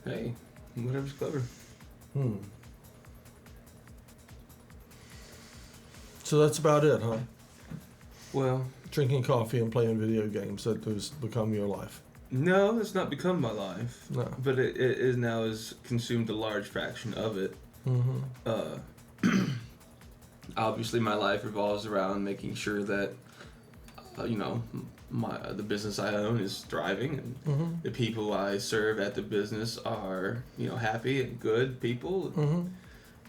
Hey, whatever's clever. So that's about it, huh? Well, Drinking coffee and playing video games, that has become your life. no, it's not become my life. No. But it is now has consumed a large fraction of it. Obviously, my life revolves around making sure that, the business I own is thriving, and the people I serve at the business are, happy and good people.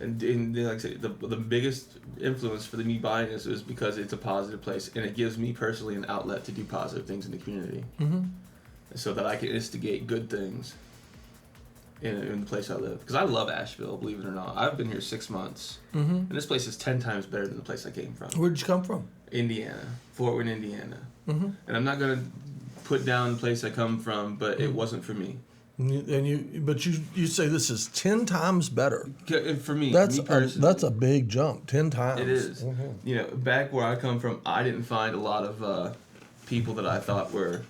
And like I said, the biggest influence for me buying this is because it's a positive place, and it gives me personally an outlet to do positive things in the community, so that I can instigate good things in the place I live. Because I love Asheville, believe it or not. I've been here 6 months, and this place is 10 times better than the place I came from. Where'd you come from? Indiana, Fort Worth, Indiana. And I'm not gonna put down the place I come from, but it wasn't for me. But you say this is 10 times better. For me, That's me personally, that's a big jump. 10 times. it is. Back where I come from, I didn't find a lot of people that I thought were,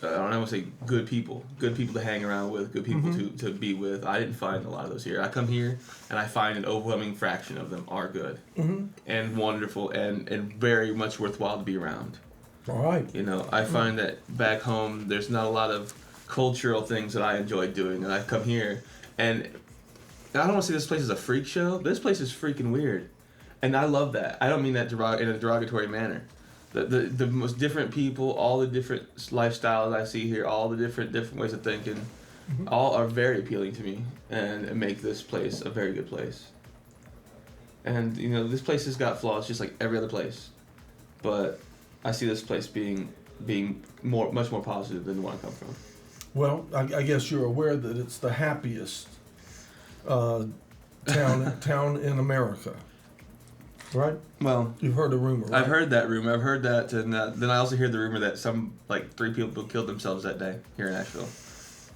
I don't want to say good people to hang around with, good people to be with. I didn't find a lot of those here. I come here and I find an overwhelming fraction of them are good and wonderful and very much worthwhile to be around. All right. I find that back home there's not a lot of cultural things that I enjoy doing, and I come here, and I don't want to say this place is a freak show. This place is freaking weird, and I love that. I don't mean that in a derogatory manner. The most different people, all the different lifestyles I see here, all the different ways of thinking, all are very appealing to me, and make this place a very good place. And this place has got flaws just like every other place, but I see this place being much more positive than the one I come from. Well, I guess you're aware that it's the happiest town in America, right? Well, You've heard a rumor, right? I've heard that rumor. I've heard that, and then I also heard the rumor that 3 people killed themselves that day here in Asheville.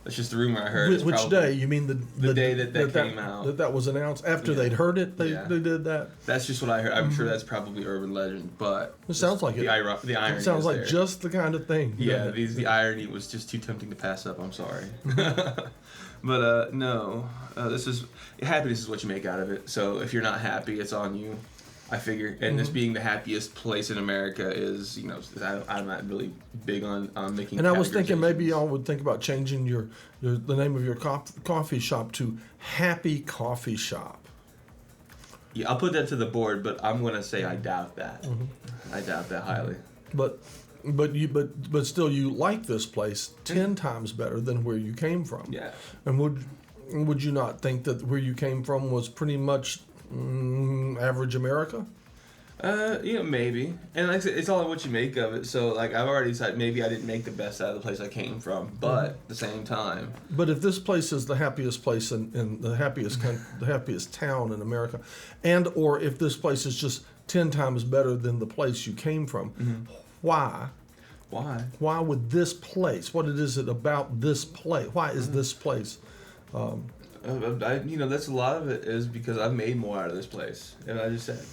That's just the rumor I heard. Which day? You mean the day that came out? That was announced after they'd heard it. They did that. That's just what I heard. I'm sure that's probably urban legend, but it sounds like the irony. It sounds like there. just the kind of thing. Yeah, the irony was just too tempting to pass up. I'm sorry, but no. This is happiness is what you make out of it. So if you're not happy, it's on you. I figure, and this being the happiest place in America is, I'm not really big on making. And I was thinking maybe y'all would think about changing the name of your coffee shop to Happy Coffee Shop. Yeah, I'll put that to the board, but I'm gonna say I doubt that. I doubt that highly. But still, you like this place 10 times better than where you came from. Yeah. And would you not think that where you came from was pretty much average America? Maybe. And like I said, it's all what you make of it. So like I've already decided maybe I didn't make the best out of the place I came from, but at the same time. But if this place is the happiest place in the happiest town in America, and or if this place is just 10 times better than the place you came from, why? Why would this place? What is it about this place? Why is this place? That's a lot of it is because I've made more out of this place, and I just said,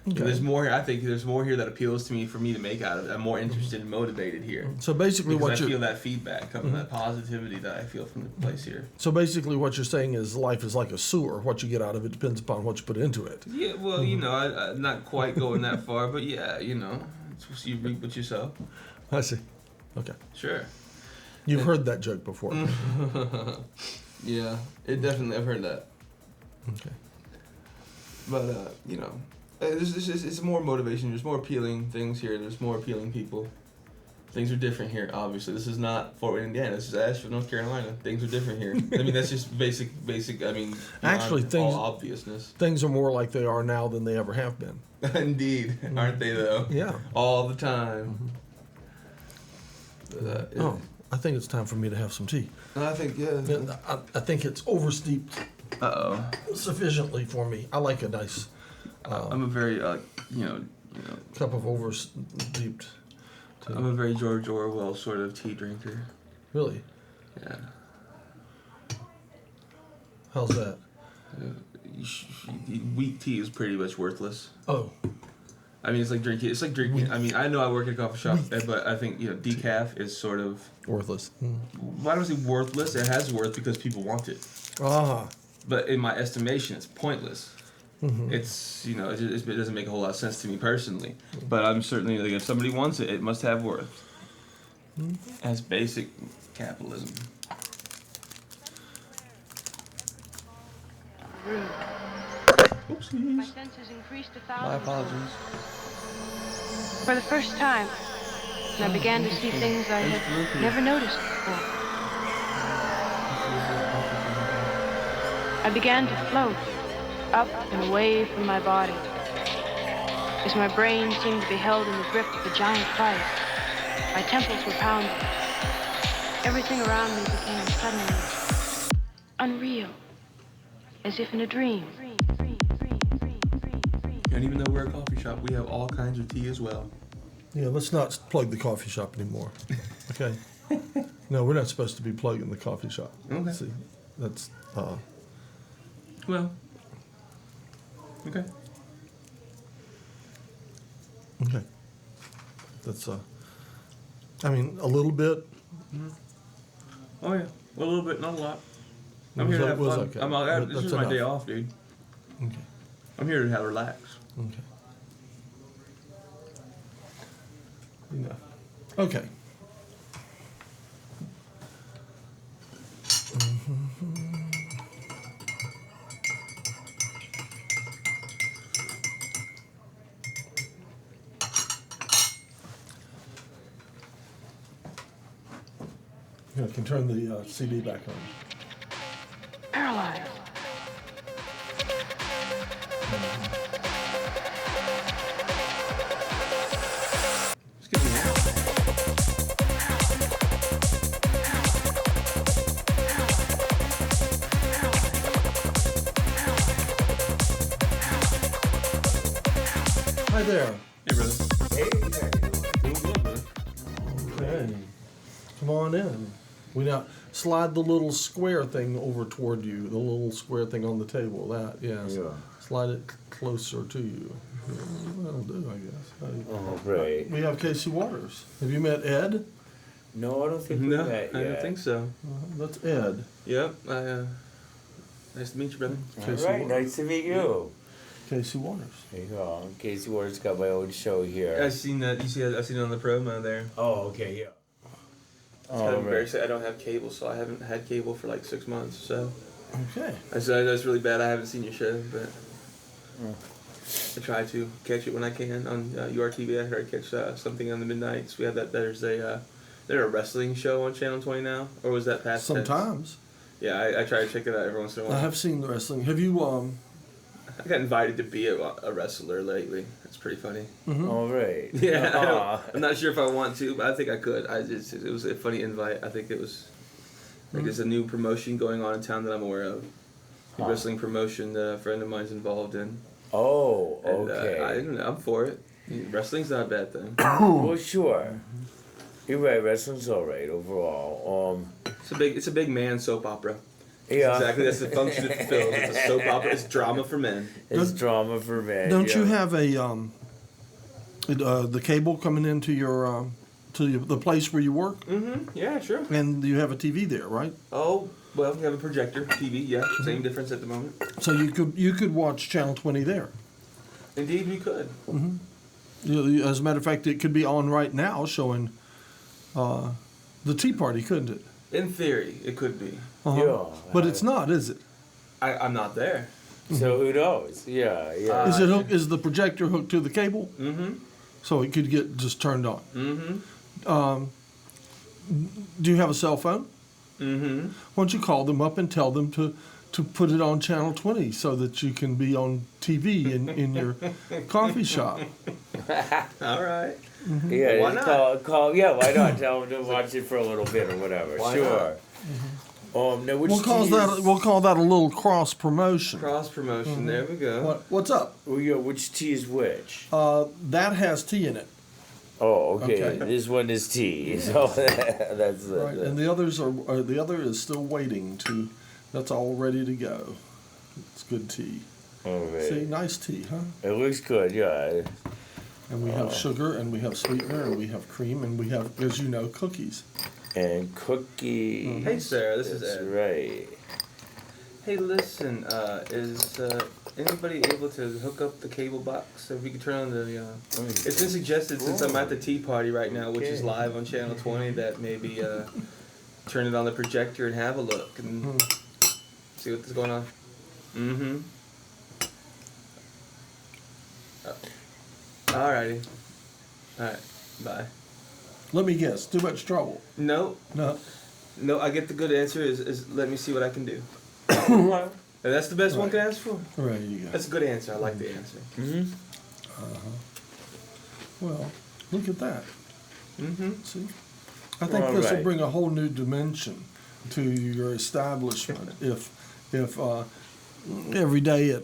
Okay. There's more. I think there's more here that appeals to me for me to make out of it. I'm more interested and motivated here. So basically, because I feel that feedback coming, that positivity that I feel from the place here. So basically, what you're saying is life is like a sewer. What you get out of it depends upon what you put into it. Yeah, well, I'm not quite going that far, but yeah, it's you reap what you sow. I see. Okay. Sure. You've heard that joke before. Yeah, I've heard that. Okay. But it's more motivation. There's more appealing things here. There's more appealing people. Things are different here, obviously. This is not Fort Worth, Indiana. This is Asheville, North Carolina. Things are different here. I mean, that's just basic. Actually, all obviousness. Things are more like they are now than they ever have been. Indeed, aren't they though? Yeah. All the time. I think it's time for me to have some tea. I think I think it's oversteeped. Sufficiently for me. I like a nice. I'm a very cup of oversteeped tea. I'm a very George Orwell sort of tea drinker. Really? Yeah. How's that? Weak tea is pretty much worthless. Oh. I mean, it's like drinking. It's like drinking. I mean, I know I work at a coffee shop, but I think decaf is sort of Worthless. Why don't I say worthless? It has worth because people want it. Ah. But in my estimation, it's pointless. Mm-hmm. It's it doesn't make a whole lot of sense to me personally. But I'm certainly like, if somebody wants it, it must have worth. As basic capitalism. Oopsies. My senses increased 1,000. My apologies. For the first time, I began to see things I had never noticed before. I began to float up and away from my body, as my brain seemed to be held in the grip of a giant vice. My temples were pounding. Everything around me became suddenly unreal, as if in a dream. And even though we're a coffee shop, we have all kinds of tea as well. Yeah, let's not plug the coffee shop anymore. Okay. No, we're not supposed to be plugging the coffee shop. Okay. See, that's Well. Okay. okay. That's I mean, a little bit. Oh yeah, a little bit, not a lot. I'm Was here to that- have was fun. okay. This That's is my enough. day off, dude. Okay. I'm here to have relax. Okay. Enough. Okay. I can turn the CD back on. Paralyzed. Excuse me. Hi there. Hey, brother. Hey, Doing good, brother. Okay. Come on in. We now slide the little square thing over toward you. The little square thing on the table. That, yes. Yeah. Slide it closer to you. Yeah, that'll do, I guess. Oh, great. We have Casey Waters. Have you met Ed? No, I don't think we No, met I yet. don't think so. That's Ed. Yep. Nice to meet you, brother. All Casey right, Waters. nice to meet you. Casey Waters. There you go. Casey Ward's got my own show here. I've seen that. I've seen it on the promo there. Oh, okay, yeah. It's kind of embarrassing. I don't have cable, so I haven't had cable for like 6 months. So Okay. that's really bad. I haven't seen your show, but I try to catch it when I can on URTV. I try to catch something on the midnights. We have that. There's a wrestling show on Channel 20 now, or was that past? tense? Sometimes. Yeah, I try to check it out every once in a I while. have seen the wrestling. Have you, I got invited to be a wrestler lately. That's pretty funny. All right. Yeah, Aw. I'm not sure if I want to, but I think I could. It was a funny invite. I think it was like there's a new promotion going on in town that I'm aware of. A wrestling promotion that a friend of mine's involved in. Oh, And, okay. I don't know. I'm for it. Wrestling's not a bad thing. Well, sure. You're right. Wrestling's all right overall. It's a big man soap opera. Yeah. Exactly. That's the function it fulfills. It's a soap opera. It's drama for men. It's drama for men. don't yeah. you have the cable coming into your, the place where you work? Mm-hmm. Yeah, sure. And you have a TV there, right? Oh, well, we have a projector, TV. Yeah, same difference at the moment. So you could watch Channel 20 there. Indeed, we could. As a matter of fact, it could be on right now showing the Tea Party, couldn't it? In theory, it could be. Yeah. But it's not, is it? I'm not there. So who knows? Yeah, yeah. Is the projector hooked to the cable? Mm-hmm. So it could get just turned on. Mm-hmm. Do you have a cell phone? Mm-hmm. Why don't you call them up and tell them to put it on Channel 20 so that you can be on TV in your coffee shop? All right. Yeah, Why just not? call. Yeah, why not? Tell them to watch it for a little bit or whatever. Why Sure. Now which We'll call that a little cross promotion. Cross promotion. There we go. What's up? Well, yeah, which tea is which? That has tea in it. Oh, okay. Okay. This one is tea. So that's Right, and the others the other is still waiting to. That's all ready to go. It's good tea. all right. See, nice tea, huh? It looks good. Yeah. And we have sugar, and we have sweetener, and we have cream, and we have, as you know, cookies. And cookies. Hey, Sarah, this is That's Ed. right. Hey, listen, is anybody able to hook up the cable box? So if we could turn on the, it's been suggested since I'm at the tea party right now, which is live on Channel 20, that maybe turn it on the projector and have a look and see what's going on. Mm-hmm. Alrighty. Alright, bye. Let me guess, too much trouble. No, No. no, I get the good answer is let me see what I can do. And that's the best one can ask for. There you go. That's a good answer. I like the answer. Well, look at that. Mm-hmm. See? I think All this will right. bring a whole new dimension to your establishment if every day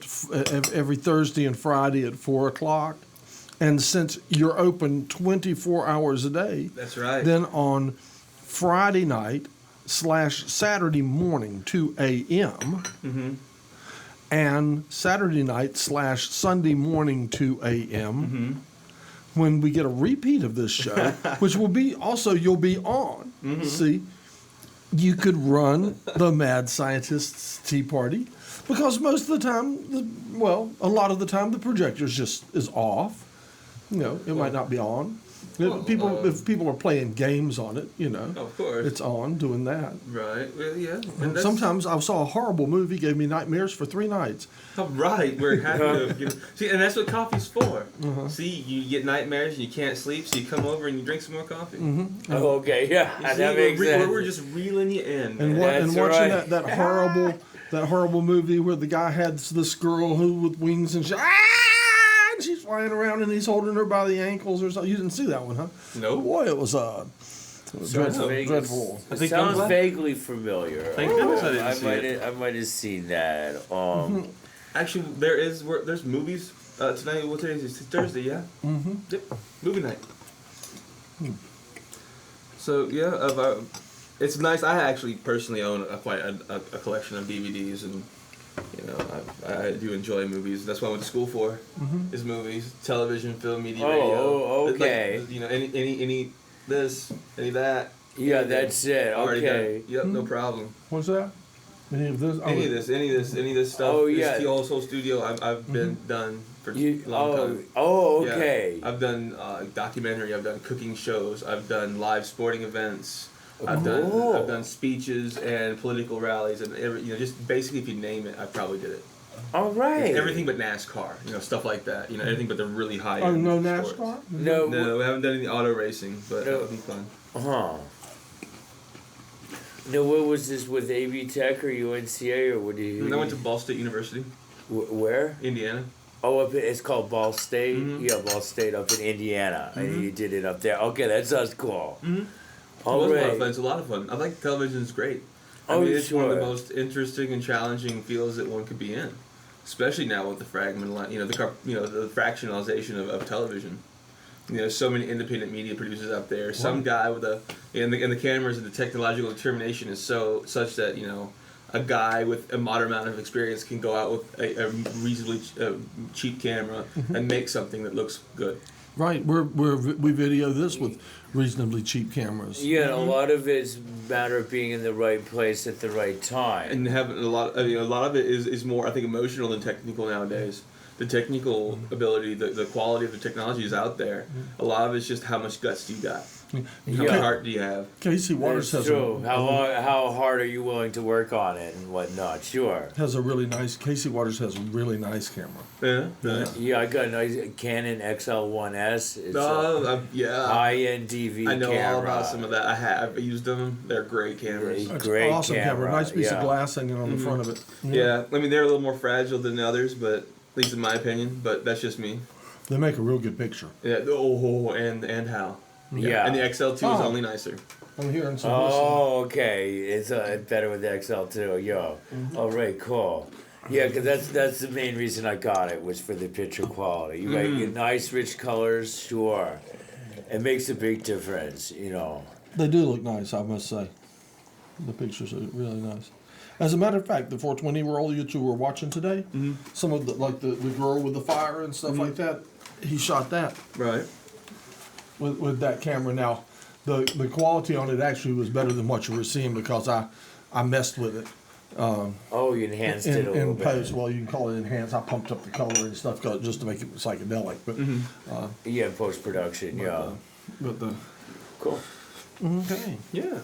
every Thursday and Friday at 4 o'clock, and since you're open 24 hours a day, That's right. then on Friday night / Saturday morning 2 a.m. and Saturday night / Sunday morning 2 a.m. When we get a repeat of this show, which will be also you'll be on. See, you could run the Mad Scientist's Tea Party because most of the time, a lot of the time, the projector is off. You know, it might not be on. If people are playing games on it, you know, Of course. it's on doing that. Right. Well, yeah. And And that's, sometimes I saw a horrible movie, gave me nightmares for 3 nights. Right. We're happy to see, and that's what coffee's for. See, you get nightmares and you can't sleep, so you come over and you drink some more coffee. Oh, okay, yeah, You see, that makes sense. we're just reeling you in. And, man. and That's watching right. that horrible movie where the guy had this girl who with wings and and she's flying around and he's holding her by the ankles or something. You didn't see that one, huh? Nope. Boy, it was dreadful. vague. Dreadful. I It think sounds I'm glad- vaguely familiar. Thank goodness I didn't see it. I might have seen that. Actually, there's movies tonight. What today is? It's Thursday, yeah. Mm-hmm. Yep. Movie night. So yeah, it's nice. I actually personally own quite a collection of DVDs, and you know I do enjoy movies. That's what I went to school for. Is movies, television, film, media, radio. Oh, It's okay. Like, you know, any this, any that. Yeah, anything. that's it. Already done. Okay. Yep, no problem. What's that? Any of this? Any of this stuff. Oh, This yeah. whole studio I've been done for You, a long time. Yeah. Okay. I've done documentary. I've done cooking shows. I've done live sporting events. I've Cool. done speeches and political rallies and just basically if you name it, I probably did it. All right. Everything but NASCAR, stuff like that. Anything but the really high. Oh, end no sports. NASCAR? No. No, we haven't done any auto racing, but No. that would be fun. Huh. No, what was this with AV Tech or UNCA or what do you? And I went to Ball State University, Where? Indiana. Oh, it's called Ball State. Mhm. Yeah, Ball State up in Indiana, Mm-hmm. and you did it up there. Okay, that sounds cool. Mhm. All It was a lot of right. fun. It's a lot of fun. I think television's great. Oh, it's one of the sure. most interesting and challenging fields that one could be in, especially now with the the fractionalization of television. So many independent media producers out there. Some guy with and the cameras and the technological determination is such that a guy with a moderate amount of experience can go out with a reasonably cheap camera and make something that looks good. Right. We video this with reasonably cheap cameras. Yeah, and a lot of it's a matter of being in the right place at the right time. And having a lot of it is more, I think, emotional than technical nowadays. The technical ability, the quality of the technology is out there. A lot of it's just how much guts do you got? How Yeah. much heart do you have? Casey Waters That's has true. How hard are you willing to work on it and whatnot? Sure. a really nice. Casey Waters has a really nice camera. Yeah. Yeah, I got a nice Canon XL1S. It's Yeah. high-end DV I know camera. all about some of that. I've used them. They're great cameras. Yeah. That's Great awesome camera. Nice piece yeah. of glass hanging on the front of it. Yeah, I mean they're a little more fragile than others, but at least in my opinion. But that's just me. They make a real good picture. Yeah. Oh, and how? Yeah. And the XL2 is Oh. only nicer. I'm hearing some. Oh, okay. It's better with the XL2. Yo. All right, cool. Yeah, because that's the main reason I got it was for the picture quality. You get nice, rich colors, sure. It makes a big difference, They do look nice, I must say. The pictures are really nice. As a matter of fact, the 420 roll that you were watching today, some of the the girl with the fire and stuff like that, he shot that Right. with that camera. Now, the quality on it actually was better than what you were seeing because I messed with it. Oh, you enhanced it a little In post. bit. Well, you can call it enhanced. I pumped up the color and stuff just to make it psychedelic. But Yeah, post production. Yeah. but the Cool. okay. Yeah.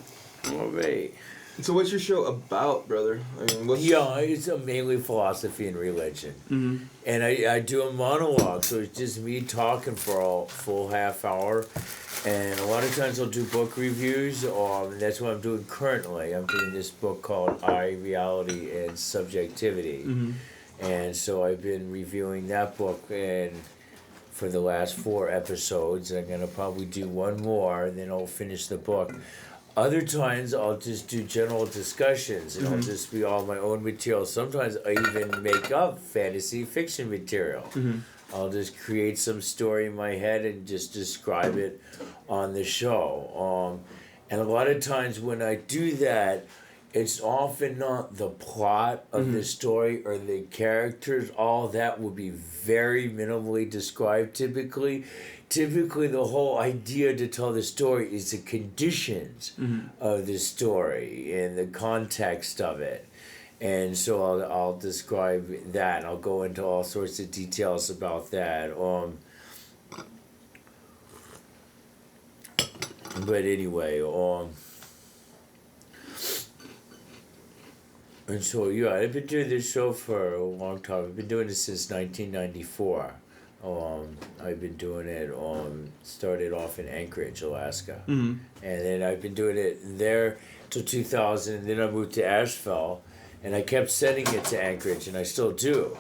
All right. So what's your show about, brother? I mean, what's Yeah, it's mainly philosophy and religion. Mm-hmm. And I do a monologue, so it's just me talking for a full half hour. And a lot of times I'll do book reviews. And that's what I'm doing currently. I'm doing this book called I, Reality, and Subjectivity. Mm-hmm. And so I've been reviewing that book and for the last 4 episodes. I'm going to probably do one more, and then I'll finish the book. Other times I'll just do general discussions, and I'll just be all my own material. Sometimes I even make up fantasy fiction material. Mm-hmm. I'll just create some story in my head and just describe it on the show. And a lot of times when I do that, it's often not the plot of the story or the characters. All that will be very minimally described typically. Typically, the whole idea to tell the story is the conditions of the story and the context of it. And so I'll describe that, and I'll go into all sorts of details about that. But anyway, and so yeah, I've been doing this show for a long time. I've been doing it since 1994. I've been doing it. Started off in Anchorage, Alaska, and then I've been doing it there till 2000. And then I moved to Asheville, and I kept sending it to Anchorage, and I still do.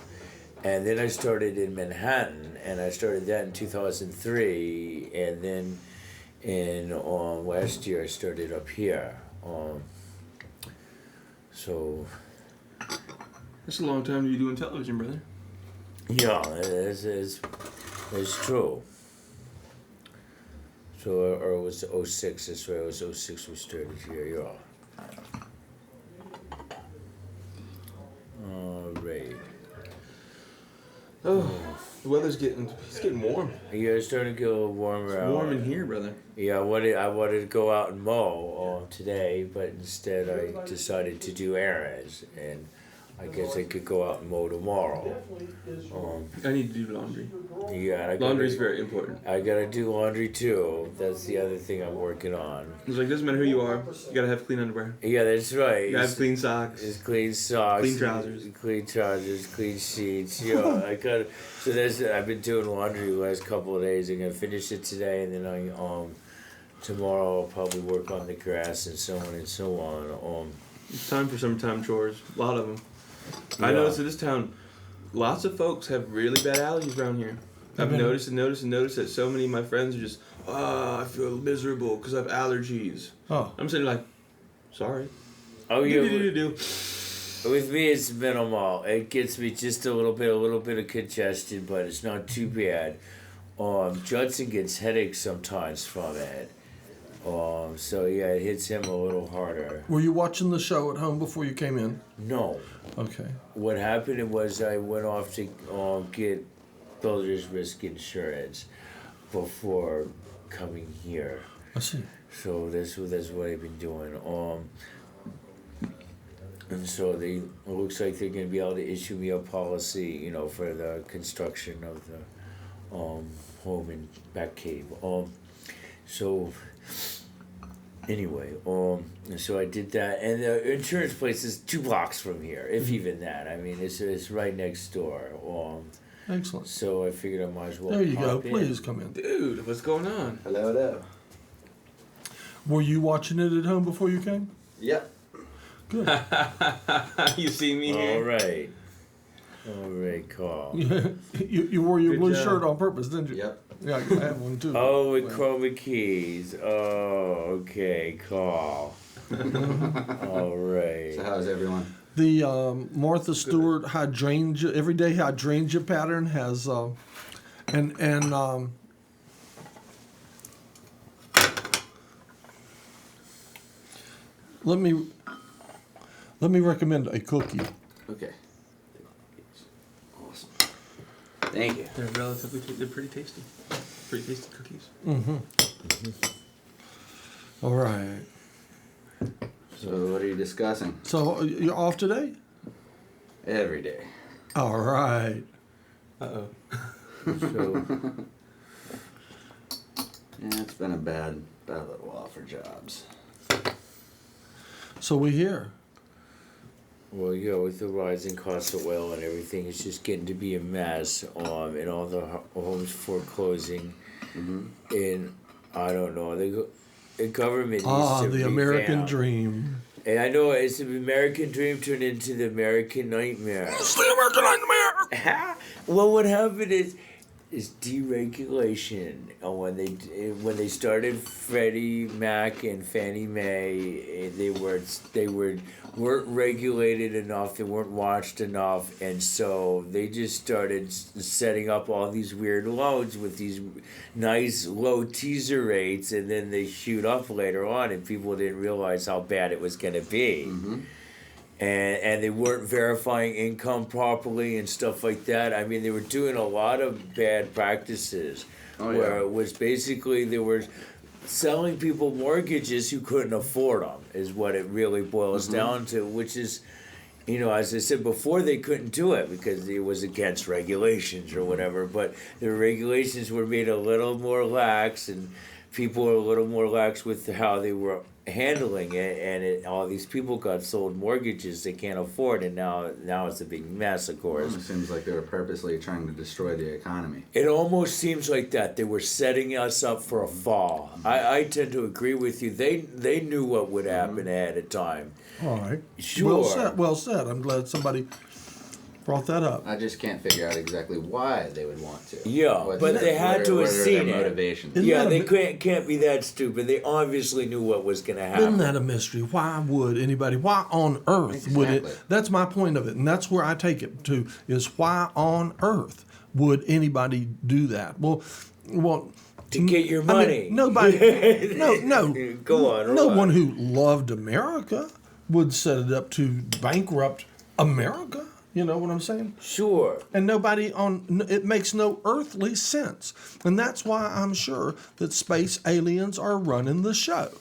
And then I started in Manhattan, and I started that in 2003, and then in last year I started up here. So That's a long time to be doing television, brother. yeah, it's true. So or it was 06, that's right, it was 06 we started here, yeah. Alright. Oh, the weather's getting warm. Yeah, it's starting to get a little warmer out. Warm in here, brother. Yeah, I wanted to go out and mow today, but instead I decided to do errands, and I guess I could go out and mow tomorrow. I need to do laundry. Yeah, Laundry's very important. I gotta do laundry too. That's the other thing I'm working on. It's like, doesn't matter who you are, you gotta have clean underwear. Yeah, that's right. You gotta have clean socks. It's clean socks, Clean trousers. clean sheets. Yeah, I got. So that's. I've been doing laundry the last couple of days. I'm gonna finish it today, and then tomorrow I'll probably work on the grass and so on and so on. It's time for summertime chores. A lot of them. I Yeah. noticed in this town, lots of folks have really bad allergies around here. I've noticed that so many of my friends are just, I feel miserable because I have allergies. Oh, I'm sitting like, sorry. Oh yeah. Do. With me, it's minimal. It gets me just a little bit of congestion, but it's not too bad. Judson gets headaches sometimes from it. So yeah, it hits him a little harder. were you watching the show at home before you came in? No. Okay. What happened was I went off to get builder's risk insurance before coming here. I see. So that's what I've been doing. And so it looks like they're going to be able to issue me a policy, for the construction of the home in Back Cave. So anyway, and so I did that, and the insurance place is 2 blocks from here, if even that. I mean, it's right next door. Excellent. So I figured I might as well. There you go. pop in. Please come in. Dude, what's going on? Hello. Were you watching it at home before you came? Yep. Good. You see me All here? right, Carl. you wore your Good blue job. shirt on purpose, didn't you? Yep. Yeah, I have one too. Oh, with Well, chroma keys. Oh, okay, Carl. All right. So how's everyone? The Martha Stewart hydrangea, everyday hydrangea pattern has, let me recommend a cookie. Okay. Awesome. Thank you. They're pretty tasty. Pretty tasty cookies. All right. So what are you discussing? So you're off today? Every day. All right. Uh-oh. So, Yeah, it's been a bad little while for jobs. So we here. well, with the rising cost of oil and everything, it's just getting to be a mess. And all the homes foreclosing, and I don't know. The government needs to The American revamp. dream. And I know it's the American dream turned into the American nightmare. It's the American nightmare. Well, what happened is deregulation. When they started Freddie Mac and Fannie Mae, they weren't regulated enough. They weren't watched enough, and so they just started setting up all these weird loans with these nice low teaser rates, and then they shoot up later on, and people didn't realize how bad it was going to be. And they weren't verifying income properly and stuff like that. I mean, they were doing a lot of bad practices where it was basically they were selling people mortgages who couldn't afford them is what it really boils down to, which is, as I said before, they couldn't do it because it was against regulations or whatever, but the regulations were made a little more lax and people were a little more lax with how they were handling it, and all these people got sold mortgages they can't afford, and now it's a big mess, of course. It seems like they were purposely trying to destroy the economy. It almost seems like that. They were setting us up for a fall. I tend to agree with you. They knew what would happen ahead of time. All right. Sure. Well said. I'm glad somebody brought that up. I just can't figure out exactly why they would want to. Yeah, but they had to have seen it. Motivations? Isn't Yeah, that they can't be that stupid. They obviously knew what was going to happen. Isn't that a mystery? Why would anybody? Why on earth would it? Exactly. That's my point of it, and that's where I take it to. Is why on earth would anybody do that? Well, to get your I money. mean, nobody. No. Go on. No Ron. one who loved America would set it up to bankrupt America. You know what I'm saying? Sure. And it makes no earthly sense. And that's why I'm sure that space aliens are running the show.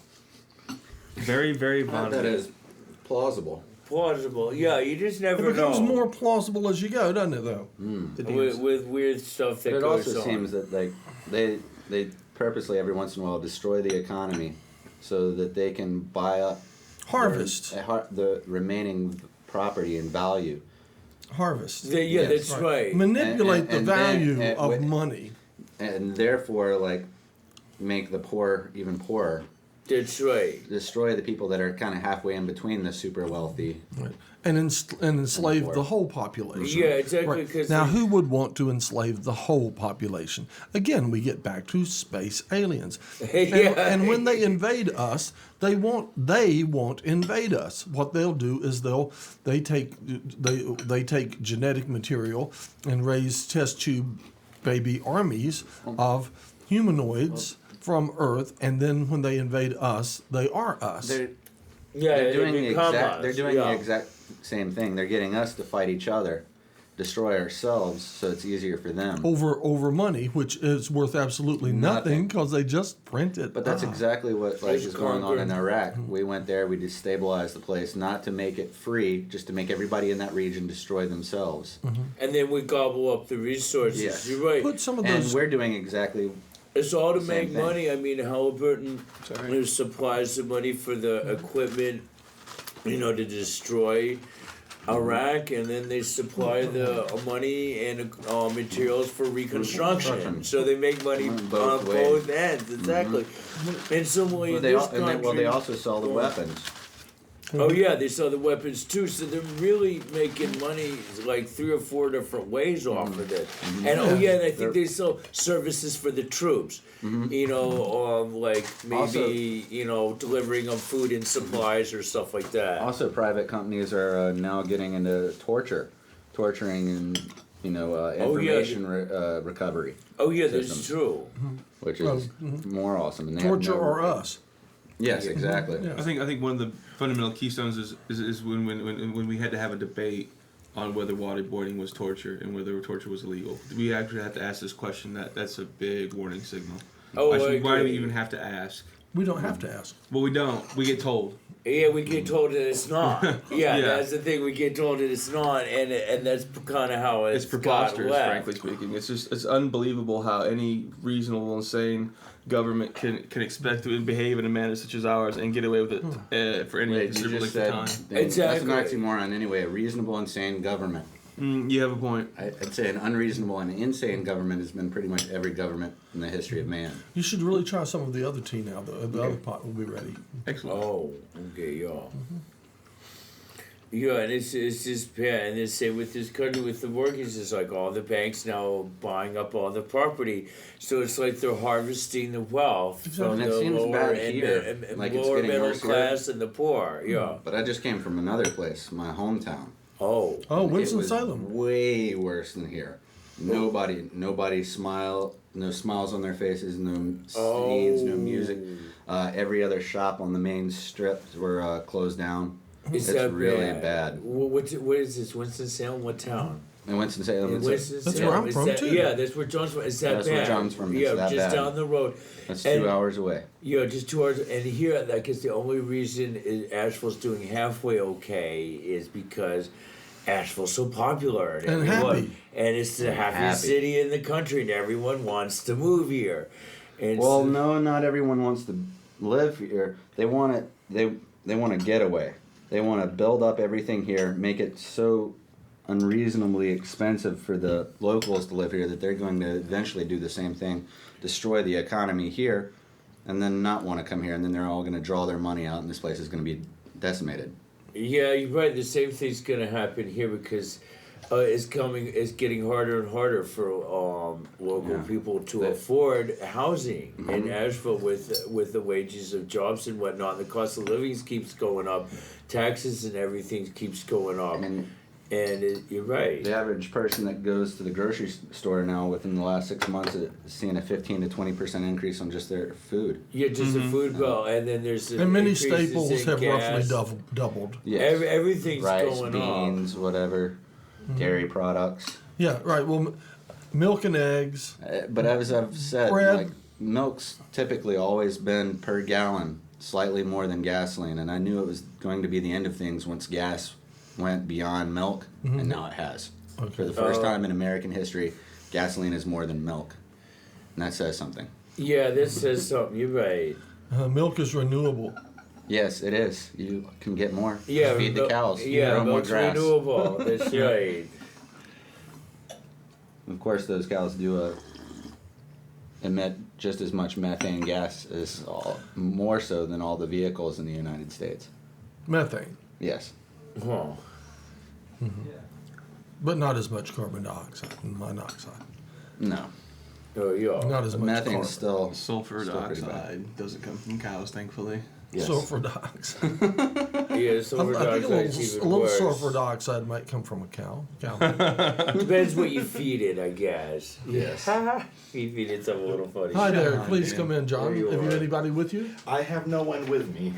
Very, very That bonded. is plausible. Plausible. Yeah, you just never It becomes know. more plausible as you go, doesn't it, though? With weird stuff that But it goes also on. seems that they purposely every once in a while destroy the economy so that they can buy up Harvest. the remaining property and value. Harvest. Yeah, that's right. Manipulate the And then- value and of with- money. And therefore, make the poor even poorer. That's right. Destroy the people that are kind of halfway in between the super wealthy. Right. And enslave poor. the whole population. Yeah, exactly. Right. Because Now, who would want to enslave the whole population? Again, we get back to space aliens. And when they invade us, they won't invade us. What they'll do is they take genetic material and raise test tube baby armies of humanoids from Earth, and then when they invade us, they are us. They're they doing the become exact. us, They're doing yeah. the exact same thing. They're getting us to fight each other, destroy ourselves, so it's easier for them. over money, which is worth absolutely nothing because they just print it. But that's exactly what It's is going on in conquered. Iraq. We went there, we destabilized the place, not to make it free, just to make everybody in that region destroy themselves. And then we gobble up the resources. Yes. You're right. Put some of And those. we're doing exactly. It's all to Same make thing. money. I mean, Halliburton supplies the money for the equipment, to destroy Iraq, and then they supply the money and materials for reconstruction. So they make money on Both both ways. ends. Exactly. And similarly, in this country, they also sell the weapons. oh yeah, they sell the weapons too. So they're really making money like 3 or 4 different ways off of it. And and I think they sell services for the troops. Like maybe delivering them food and supplies or stuff like that. Also, private companies are now getting into torturing and information recovery. Oh yeah, that's systems. true. Which is more awesome. And they have Torture no- or us. Yes, exactly. Yeah. I think one of the fundamental keystones is when we had to have a debate on whether waterboarding was torture and whether torture was illegal. We actually have to ask this question. That's a big warning signal. Oh, Why do we even have to ask? We don't have to ask. Well, we don't. We get told. Yeah, we get told that it's not. Yeah, Yeah. that's the thing. We get told that it's not, and that's kind of how It's got preposterous, left. frankly speaking. It's unbelievable how any reasonable, insane government can expect to behave in a manner such as ours and get away with it for any Wait, you considerable just length of said time. Exactly. that's an oxymoron anyway. A reasonable, insane government. You have a point. I'd say an unreasonable and insane government has been pretty much every government in the history of man. You should really try some of the other tea now. The other pot will be ready. Excellent. Oh, okay, yeah. Yeah, and it's just and they say with this country with the mortgages, it's like all the banks now buying up all the property, so it's like they're harvesting the wealth from And it the seems lower bad here, and like it's lower getting middle worse here. class and the poor. Yeah. But I just came from another place, my hometown. Oh. Oh, It was Winston-Salem. way worse than here. Nobody smile, no smiles on their faces, no scenes, no music. Every other shop on the main strip were closed down. Is It's that really bad. What is this? Winston-Salem? What town? In Winston-Salem, That's where I'm Is from, that- too. Yeah, that's where John's from. Is that That's bad? where John's from. It's Yeah, that just bad. down the road. that's And- 2 hours away. Yeah, just 2 hours. And here, I guess the only reason Asheville's doing halfway okay is because Asheville's so popular and, And everyone- happy. and it's the happiest Happy. city in the country, and everyone wants to move here. And Well, so- no, not everyone wants to live here. They want it. They want to get away. They want to build up everything here, make it so unreasonably expensive for the locals to live here that they're going to eventually do the same thing, destroy the economy here, and then not want to come here. And then they're all going to draw their money out, and this place is going to be decimated. Yeah, you're right. The same thing's gonna happen here because it's getting harder and harder for local people to afford housing in Asheville with the wages of jobs and whatnot. The cost of living keeps going up, taxes and everything keeps going up. You're right. The average person that goes to the grocery store now within the last 6 months is seeing a 15 to 20% increase on just their food. Yeah, just the food bill, and then there's And many increases staples in have gas. roughly doubled. Yes. Everything's Rice, going beans, whatever, dairy products. Yeah, right. Well, milk and eggs. But as I've said, Bread. like milk's typically always been per gallon slightly more than gasoline, and I knew it was going to be the end of things once gas went beyond milk, and now it has. Okay. For the first time in American history, gasoline is more than milk, and that says something. Yeah, this says something. You're right. Milk is renewable. Yes, it is. You can get more. Yeah, Feed the cows. Yeah, grow more milk's grass. renewable. That's right. Of course, those cows do emit just as much methane gas as more so than all the vehicles in the United States. Methane, Yes. Huh. but not as much carbon dioxide and monoxide. No. Oh, yeah. Not as But much methane's carbon. still Sulfur still pretty bad. dioxide doesn't come from cows, thankfully. Yes. Sulfur dioxide. Yeah, sulfur I think dioxide's even a little worse. sulfur dioxide might come from a cow. Depends what you feed it, I guess. Yes. You feed it something a little funny. Hi there. Hi, Please Dan. come in, John. There you Have you are. anybody with you? I have no one with me.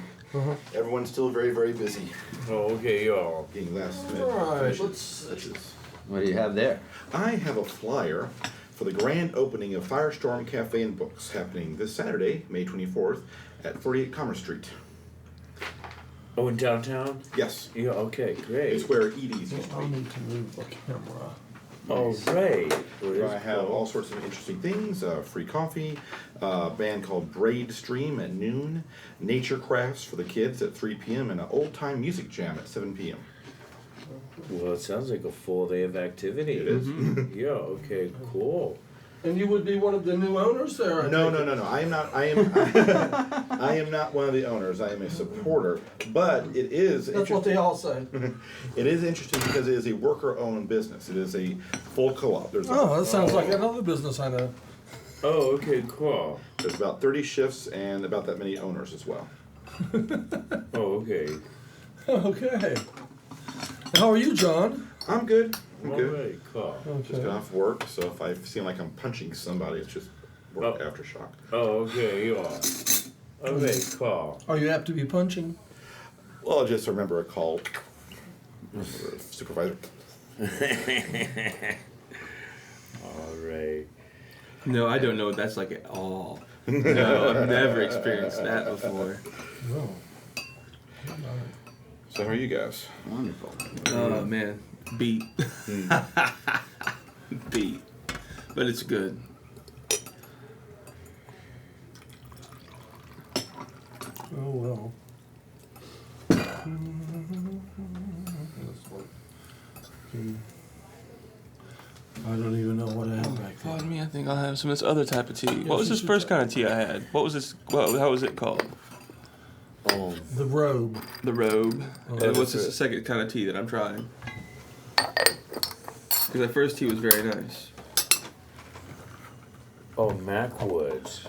Everyone's still very, very busy Oh, okay, yeah. getting last minute All right, finishes. What do you have there? I have a flyer for the grand opening of Firestorm Cafe and Books happening this Saturday, May 24th at 48 Commerce Street. Oh, in downtown? Yes, Yeah, okay, great. it's where Edie's used to I'll be. need to move the camera. Oh, right. Well, I that's have cool. all sorts of interesting things, free coffee, a band called Braid Stream at noon, nature crafts for the kids at 3 p.m., and an old-time music jam at 7 p.m. Well, it sounds like a full day of activity. It is. Yeah, okay, cool. And you would be one of the new owners there? I No, take no, it? no, no. I am not. I am. I am not one of the owners. I am a supporter. But it is. That's what they all say. It is interesting because it is a worker-owned business. It is a full co-op. Oh, that sounds like another business I know. Oh, okay, cool. There's about 30 shifts and about that many owners as well. Oh, okay. Okay. How are you, John? I'm good. I'm All good. right, cool. Just got off work, so if I seem like I'm punching somebody, it's just work Oh. aftershock. Oh, okay, yeah. Okay, cool. Are you apt to be punching? Well, just remember a call. Supervisor. All right. No, I don't know what that's like at all. No, I've never experienced that before. No. So how are you guys? Wonderful. Oh man, beat, beat, but it's good. Oh well. I don't even know what I have back there. Pardon me, I think I'll have some of this other type of tea. What was this first kind of tea I had? What was this? How was it called? Oh, The robe. The robe. Oh, And what's that's this second kind of tea that I'm trying? Because that first tea was very nice. oh, Macwoods.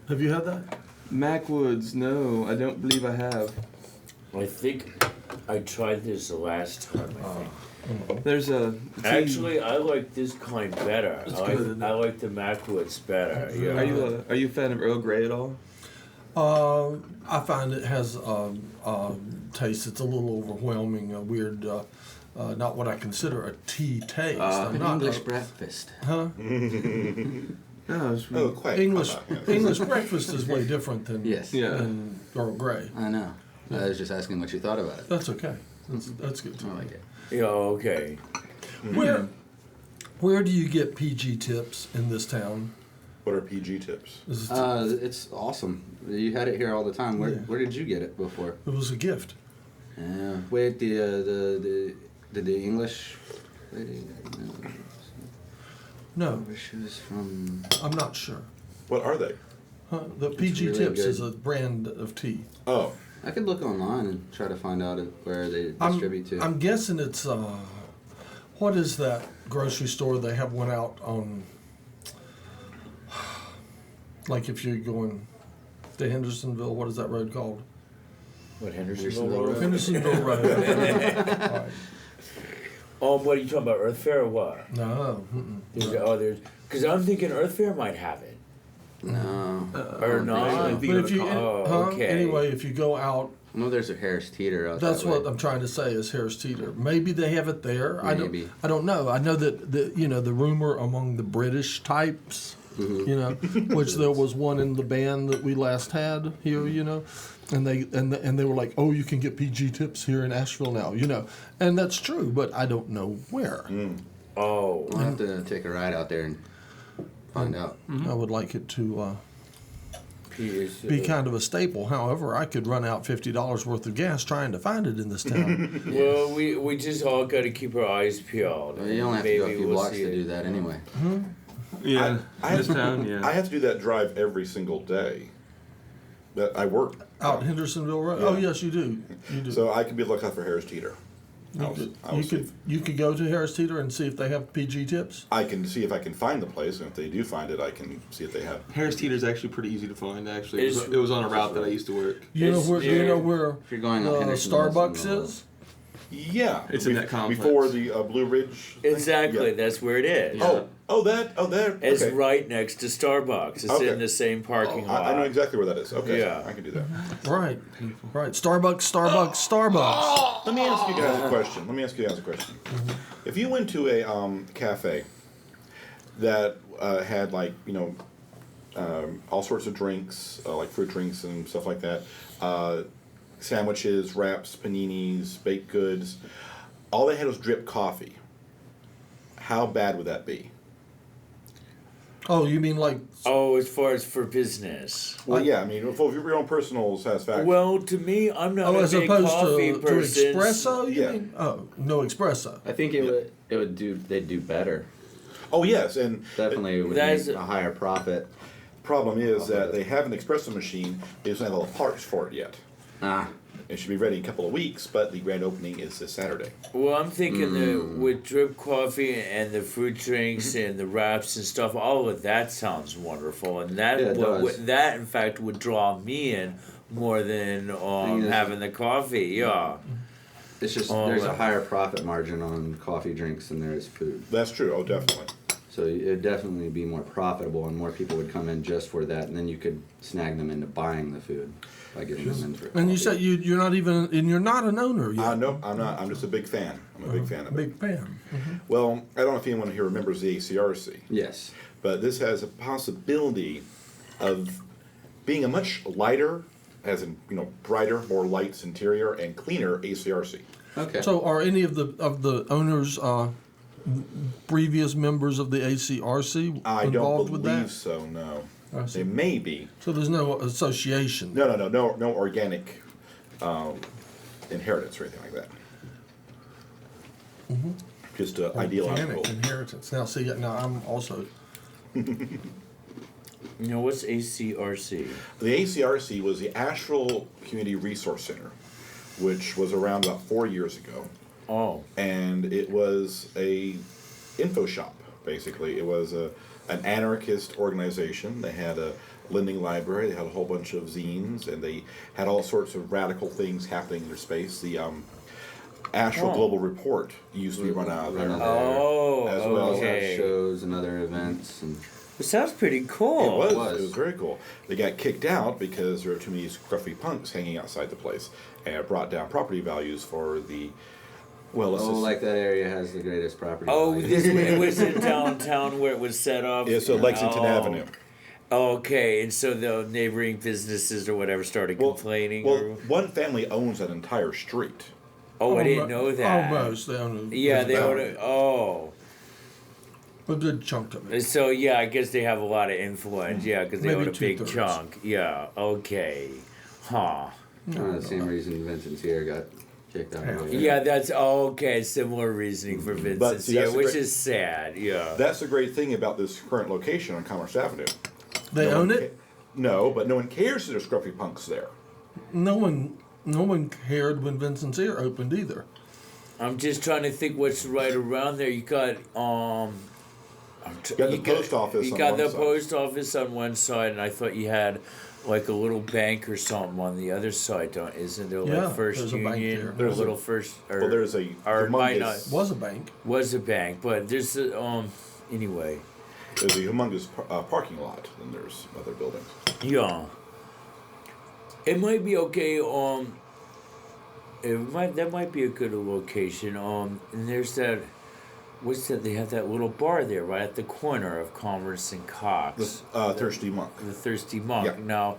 Have you had that? Macwoods, no, I don't believe I have. I think I tried this the last time. I think. There's a tea. Actually, I like this kind better. It's I like, good, isn't it? I like the Macwoods better. Yeah. Are you a fan of Earl Grey at all? I find it has taste. It's a little overwhelming, weird. Not what I consider a tea taste. I'm not English breakfast. huh? No, it's Oh, quite. English Yeah. English breakfast is way different than Yes. Yeah. than Earl Grey. I know. I was just asking what you thought about it. That's okay. That's good too. I like it. Yeah, okay. Where do you get PG tips in this town? What are PG tips? Is it, It's awesome. You had it here all the time. Where Yeah. where did you get it before? it was a gift. Yeah. Wait, did the English lady? No, Where she was from? I'm not sure. What are they? Huh? The PG really tips good. is a brand of tea. Oh, I could look online and try to find out where they distribute to. I'm guessing it's what is that grocery store they have one out on? Like if you're going to Hendersonville, what is that road called? What, Hendersonville Hendersonville Road? Hendersonville Road. All right. Oh, what are you talking about? Earth Fair or what? No. There's, because I'm thinking Earth Fair might have it. No. Or I not? don't think But if you Oh, okay. anyway, if you go out, so. No, there's a Harris Teeter out that's that what way. I'm trying to say is Harris Teeter. Maybe they have it there. Maybe. I don't know. I know that the rumor among the British types, which there was one in the band that we last had here, and they were like, oh, you can get PG tips here in Asheville now, and that's true, but I don't know where. Oh. We'll have to take a ride out there and find out. I would like it to Is, be kind of a staple. However, I could run out $50 worth of gas trying to find it in this town. well, we just all got to keep our eyes peeled. Well, you only have to go a Maybe few we'll blocks see to it. do that anyway. Yeah, I this have, town, yeah. I have to do that drive every single day. That I work. Out Hendersonville Road. Yeah. Oh yes, you do. You do. So I could be looking out for Harris Teeter. You could go to Harris Teeter and see if they have PG tips. I can see if I can find the place, and if they do find it, I can see if they have. Harris Teeter's actually pretty easy to find. Actually, It's- it was on a route that I used to work. Do you know It's where? Do you know near- where If you're going up Henderson, Starbucks Wilson, is? Yeah, It's in that complex. before the Blue Ridge. thing? Exactly, Yeah. that's where it is. There. It's Okay. right next to Starbucks. It's Okay. in the same parking lot. I know exactly where that is. Okay, Yeah. I can do that. Right. Right. Starbucks. Let me ask you guys a question. If you went to a cafe that had all sorts of drinks, like fruit drinks and stuff like that, sandwiches, wraps, paninis, baked goods, all they had was drip coffee. How bad would that be? Oh, you mean like? Oh, as far as for business. Well, yeah, I mean, for your own personal satisfaction. Well, to me, I'm not Oh, a as big opposed coffee to person. espresso? You Yeah. mean? Oh, no espresso. I think they'd do better. Oh, yes, and Definitely would That make is- a higher profit. problem is that they have an espresso machine. They just don't have all the parts for it yet. It should be ready in a couple of weeks, but the grand opening is this Saturday. Well, I'm thinking with drip coffee and the fruit drinks and the wraps and stuff, all of that sounds wonderful, and that Yeah, it does. that in fact would draw me in more than Thing is- having the coffee. Yeah. It's just Oh, there's a right. higher profit margin on coffee drinks than there is food. That's true. Oh, definitely. So it'd definitely be more profitable, and more people would come in just for that, and then you could snag them into buying the food by getting them in for And you coffee. said you're not even, and you're not an owner yet. No, I'm not. I'm just a big fan. I'm a big fan of it. Big fan. Well, I don't know if anyone here remembers the ACRC, Yes. but this has a possibility of being a much lighter, as in brighter, more lights interior and cleaner ACRC. Okay. So are any of the owners previous members of the ACRC I don't involved with believe that? so. No, I see. they may be. So there's no association. No organic inheritance or anything like that. Just ideological. Organic inheritance. Now, see, now I'm also. What's ACRC? The ACRC was the Asheville Community Resource Center, which was around about 4 years ago. Oh. And it was a info shop, basically. It was an anarchist organization. They had a lending library. They had a whole bunch of zines, and they had all sorts of radical things happening in their space. The Asheville Global Report used to be run out of there. Oh, As well as okay. Shows and other events and It sounds pretty cool. It was. was very cool. They got kicked out because there were too many scruffy punks hanging outside the place, and it brought down property values for the. Well, let's just, like that area has the greatest property. Oh, value. it was in downtown where it was set up. yeah, so Lexington Avenue. Okay, and so the neighboring businesses or whatever started complaining. Well, or... one family owns that entire street. Oh, I didn't know that. Almost. They own a, Yeah, they own about- it. Oh. a good chunk of it. So, yeah, I guess they have a lot of influence. Yeah, because they Maybe own a big 2/3. chunk. Yeah, okay. Huh. The same reason Vincent's here got kicked out. of Yeah, that's okay. Similar reasoning for Vincent. But, see, Yeah, that's the which great- is sad. Yeah. That's the great thing about this current location on Commerce Avenue. They No own one it. No, but no one cares that there's scruffy punks there. No one cared when Vincent's Ear opened either. I'm just trying to think what's right around there. You got You got the post office You on got one the side. post office on one side, and I thought you had like a little bank or something on the other side. Don't isn't there Yeah, like First there's a bank Union? there. There's a little a- first. Or, Well, there's a or it might not humongous, Was a bank. was a bank, but there's a, anyway. there's a humongous parking lot, and there's other buildings. Yeah. It might be okay. That might be a good location. And there's that. What's that? They have that little bar there, right at the corner of Commerce and Cox. The Thirsty Monk. The Thirsty Monk. Yeah. Now,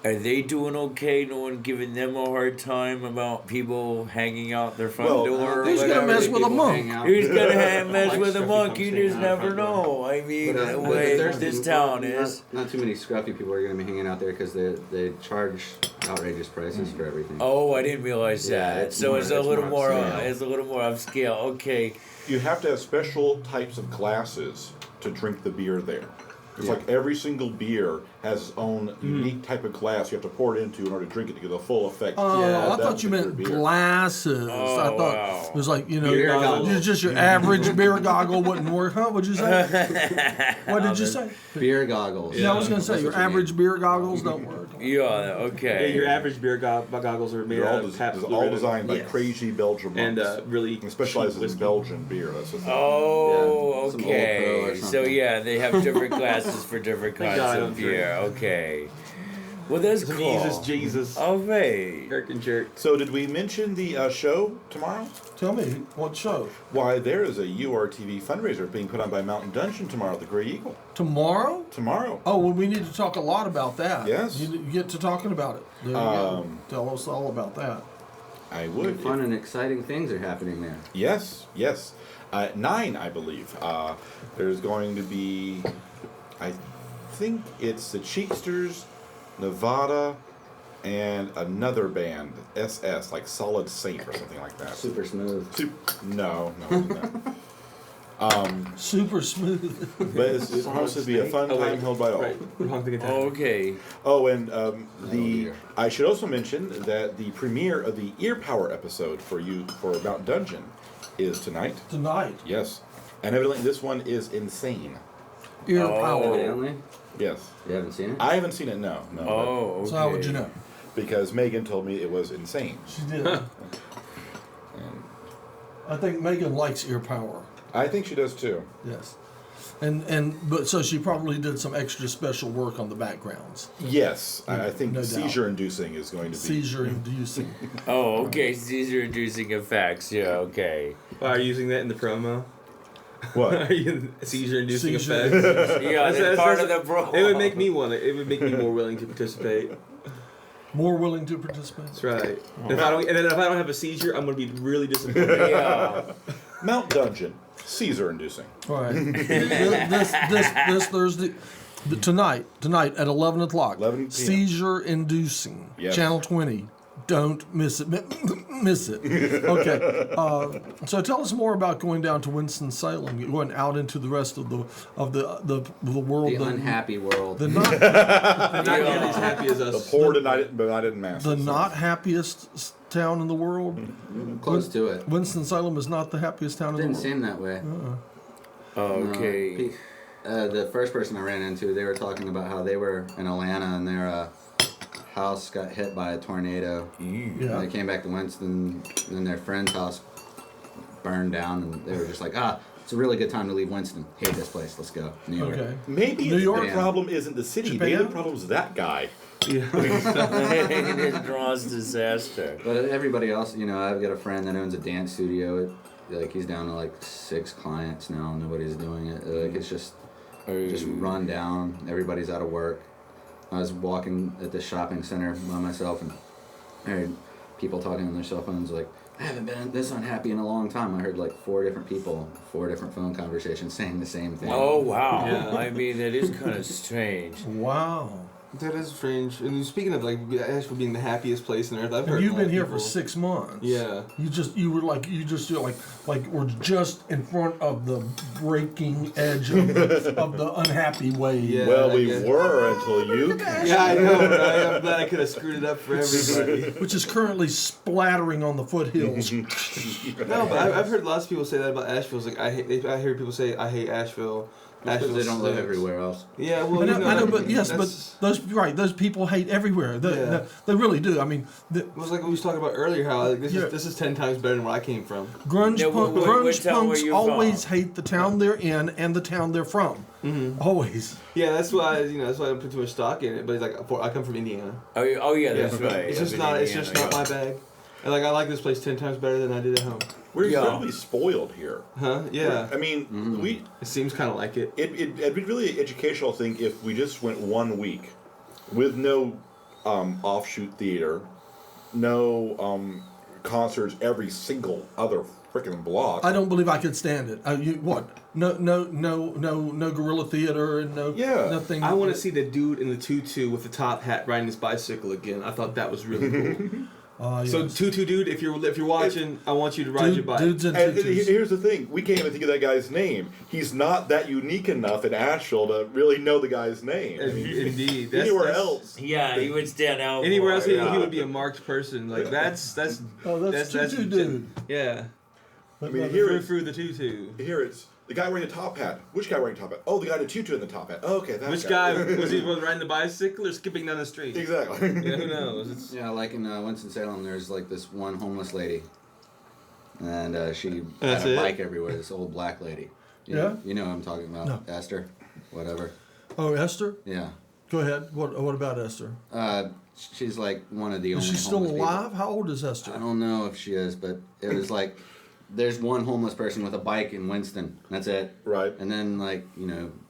are they doing okay? No one giving them a hard time about people hanging out their front Well, door? Or Who's gonna whatever? mess with a monk? Who's gonna mess like with a scruffy monk? punks You hanging just out front never door. know. I mean, But, the but way there's this town not, is. Not too many scruffy people are going to be hanging out there because they charge outrageous prices for everything. Oh, I didn't realize Yeah, that. it's So more- it's a it's little more more. upscale. It's a little more upscale. Okay. You have to have special types of glasses to drink the beer there. It's Yeah. like every single beer has its own unique type of glass you have to pour it into in order to drink it to get the full effect. Oh, Yeah, I of thought you that meant particular beer. glasses. Oh, I thought wow. it was like, Beer goggles. just your average beer goggle wouldn't work, huh? What'd you say? What did you say? Beer goggles. Yeah, I was going to say, That's your what you average need. beer goggles don't work. Yeah. Yeah, Okay. your average beer goggles are made They're out all, of Pabst Blue all Ribbon. designed by Yes. crazy Belgian and monks. really It specializes cheap in whiskey. Belgian beer. That's the thing. Oh, Yeah, some Old Pro okay. or So something. yeah, they have different glasses for different Thank kinds God I of don't drink. beer. Okay. Well, that's cool. Jesus. All right. Jerk and jerk. So did we mention the show tomorrow? Tell me, what show? Why, there is a URTV fundraiser being put on by Mountain Dungeon tomorrow at the Grey Eagle. Tomorrow? Tomorrow. Oh, well, we need to talk a lot about that. Yes. You get to talking about it. There you go. Tell us all about that. I would. Fun and exciting things are happening there. Yes, yes. 9, I believe. There's going to be, I think it's the Cheeksters, Nevada, and another band, SS, like Solid Saint or something like that. Super smooth. No, no. Super smooth. But it's supposed to be a fun time held by all. Right. Wrong thing attack. Okay. Oh, and dear. I should also mention that the premiere of the Ear Power episode for Mountain Dungeon is tonight. Tonight. Yes, and evidently this one is insane. Ear Oh. power. Evidently. Yes, You haven't seen it? I haven't seen it. No, Oh, okay. So how would you know? because Megan told me it was insane. She did. And I think Megan likes ear power. I think she does too. Yes. But so she probably did some extra special work on the backgrounds. Yes, I think No doubt. seizure-inducing is going to be. Seizure inducing. Oh, okay. Seizure-inducing effects. Yeah, okay. Are you using that in the promo? What? Are you seizure-inducing Seizure. effects? Yeah, that's part of the bro. It would make me it would make me more willing to participate. More willing to participate. That's right. And if I don't have a seizure, I'm gonna be really disappointed. Yeah. Mount Dungeon, seizure-inducing. All right. this Thursday, tonight at 11 o'clock. 11 p.m. Seizure inducing. Yes. Channel 20. Don't miss it. Miss it. Okay. So tell us more about going down to Winston-Salem, going out into the rest of the world. The unhappy world. The not, Not nearly as happy as us. The poor benighted masses. the not happiest town in the world. Close to it. Winston-Salem is not the happiest town in the Didn't world. seem that way. Okay. The first person I ran into, they were talking about how they were in Atlanta and their house got hit by a tornado. And Yeah. they came back to Winston, and their friend's house burned down, and they were just like, it's a really good time to leave Winston. Hate this place. Let's go. New York. Okay. Maybe New York? the problem isn't the city. Japan? Maybe the problem is that guy. It draws disaster. But everybody else, I've got a friend that owns a dance studio. He's down to like 6 clients now. Nobody's doing it. It's just run down. Everybody's out of work. I was walking at the shopping center by myself and I heard people talking on their cell phones like, I haven't been this unhappy in a long time. I heard like 4 different people, 4 different phone conversations saying the same thing. Oh, wow. Yeah. I mean, that is kind of strange. Wow. That is strange. And speaking of Asheville being the happiest place on earth, I've heard. And you've a lot been of here people- for 6 months. Yeah. You were like we're just in front of the breaking edge of the unhappy wave. Yeah. Well, I we guess. were until you came. Yeah, I know. Right? I'm glad I could have screwed it up for everybody. Which is currently splattering on the foothills. No, but I've heard lots of people say that about Asheville. It's like I hear people say I hate Asheville. Because they don't live sucks. everywhere else. Yeah, well, I know, but yes, but those people hate everywhere. They really do. I mean, it was like we was talking about earlier. How like, Yeah. this is 10 times better than where I came from. grunge Yeah, punk, what grunge town were punks you always from? hate the town they're in and the town they're from. Mm-hmm. Always. Yeah, that's why that's why I don't put too much stock in it. But it's like I come from Indiana. Oh yeah, that's Yeah. right. It's just Up in not. It's Indiana, just not my bag. And I like this place 10 times better than I did at home. We're Yeah. incredibly spoiled here. Huh? Yeah. I mean, It seems kind of like it. it'd be really educational thing if we just went 1 week with no offshoot theater, no concerts every single other freaking block. I don't believe I could stand it. No guerrilla theater and nothing. I want to see the dude in the tutu with the top hat riding his bicycle again. I thought that was really cool. So yes. tutu dude, if you're watching, I want you to ride your bike. Dudes in And tutus. here's the thing: we can't even think of that guy's name. He's not that unique enough in Asheville to really know the guy's name. I mean, Indeed. anywhere else, Yeah, he would stand out. Anywhere more, else, he yeah. would be a marked person. Like that's tutu dude. Yeah. I mean, here Through the tutu. it's the guy wearing the top hat. Which guy wearing the top hat? Oh, the guy in the tutu in the top hat. Oh, okay, that Which guy was he riding the bicycle or skipping down the street? Exactly. Yeah, who knows? It's, Yeah, like in Winston-Salem, there's like this one homeless lady. And she That's had a it? bike everywhere, this old black lady. You Yeah? know, you know who I'm talking about. No. Esther, whatever. Oh, Esther? Yeah. Go ahead. What about Esther? She's like one of the Is only she still homeless people. alive? How old is I Esther? don't know if she is, but it was like there's one homeless person with a bike in Winston. That's it. Right. And then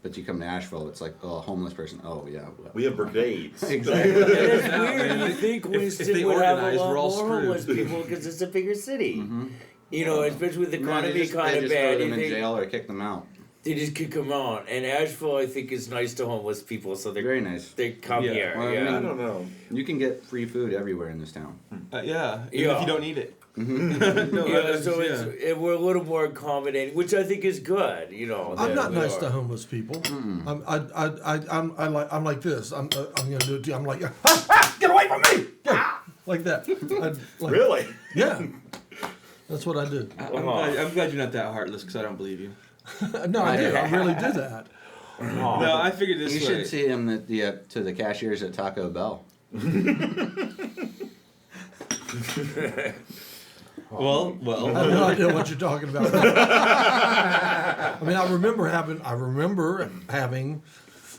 but you come to Asheville, it's like, oh, a homeless person. Oh yeah. Well, We have brigades. exactly. It's Yeah, weird. man. You think If Winston they would have a organize, lot we're all more screwed. homeless people because it's a bigger city. You know, especially with the No, economy they just kind of throw bad. them You in think jail or kick them out. they just kick them out. And Asheville, I think, is nice to homeless people, so they Very nice. They come Yeah. here. Well, I yeah. I don't know. You can get free food everywhere in this town. yeah. Even if you don't need it. No, Yeah, so we're a little more accommodating, which I think is good. You know, I'm that not we nice are. to homeless people. I'm like this. I'm gonna do it to you. I'm like, get away from me! Yeah, like that. Really? Yeah. That's what I do. I'm glad you're not that heartless because I don't believe you. No, I do. I really do that. No, I figured this You way. should see him to the cashiers at Taco Bell. Well. I have no idea what you're talking about. I mean, I remember having,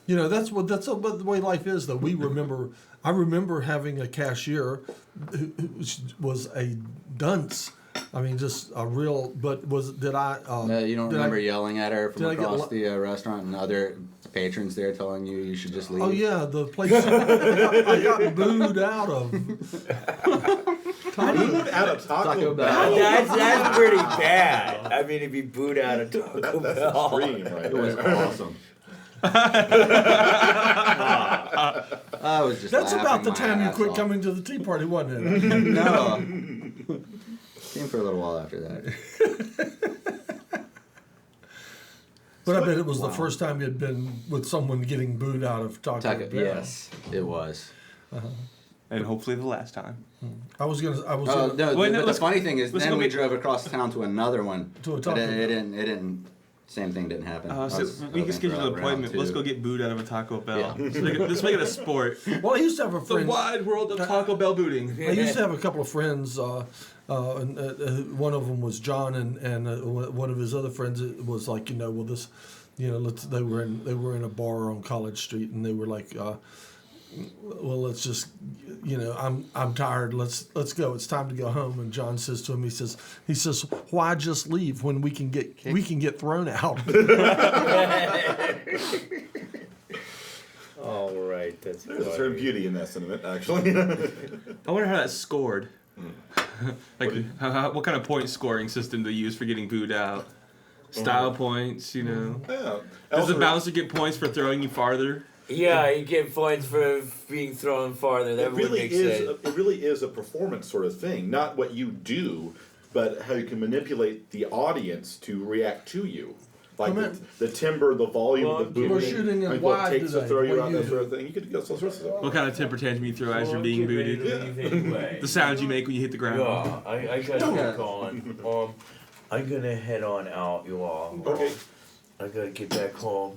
you know, that's the way life is. Though I remember having a cashier who was a dunce. I mean, just a real. But did I? No, you don't remember yelling at her from did I get across the restaurant and other patrons there telling you should just leave? Oh yeah, the place I got booed out of. Booed out of Taco Bell. That's pretty bad. I mean, if you boot out of Taco That's Bell. extreme, right? It was there. awesome. I was just. That's about the laughing time my you ass quit off. coming to the tea party, wasn't it? No. Came for a little while after that. But I bet it was the first time you'd been with someone getting booed out of Taco Bell. Yes, it was. And hopefully the last time. I was gonna. Oh no! Wait, the let's- funny thing is, let's then go we make- drove across town to another one. To a But Taco it Bell. didn't. Same thing didn't happen. I So was we hoping can for schedule a an round appointment. Let's two. go get booed out of a Taco Bell. Yeah. Let's make it a sport. Well, I used to have a The friend. wide world of Taco Bell booting. I used to have a couple of friends. And one of them was John, and one of his other friends was like, well, this, they were in a bar on College Street, and they were like, well, let's just, I'm tired. Let's go. It's time to go home. And John says to him, he says, why just leave when we can get thrown out? All right, that's There's a funny. certain beauty in that sentiment, actually. I wonder how that's scored. Like, what kind of point scoring system they use for getting booed out? Style points, Yeah. Does the Also- bouncer get points for throwing you farther? Yeah, you get points for being thrown farther. That It would really make is. sense. It really is a performance sort of thing, not what you do, but how you can manipulate the audience to react to you. Like Come the timbre, the volume of the We're booting. shooting it like what wide it takes to today. throw you What out, do you that sort do? of thing. You could get all sorts of stuff. What kind of temper tantrum you throw as you're being booted? Anyway. The sounds you make when you hit the ground. Yeah, I gotta get going. I'm gonna head on out, you all. Okay. I gotta get back home.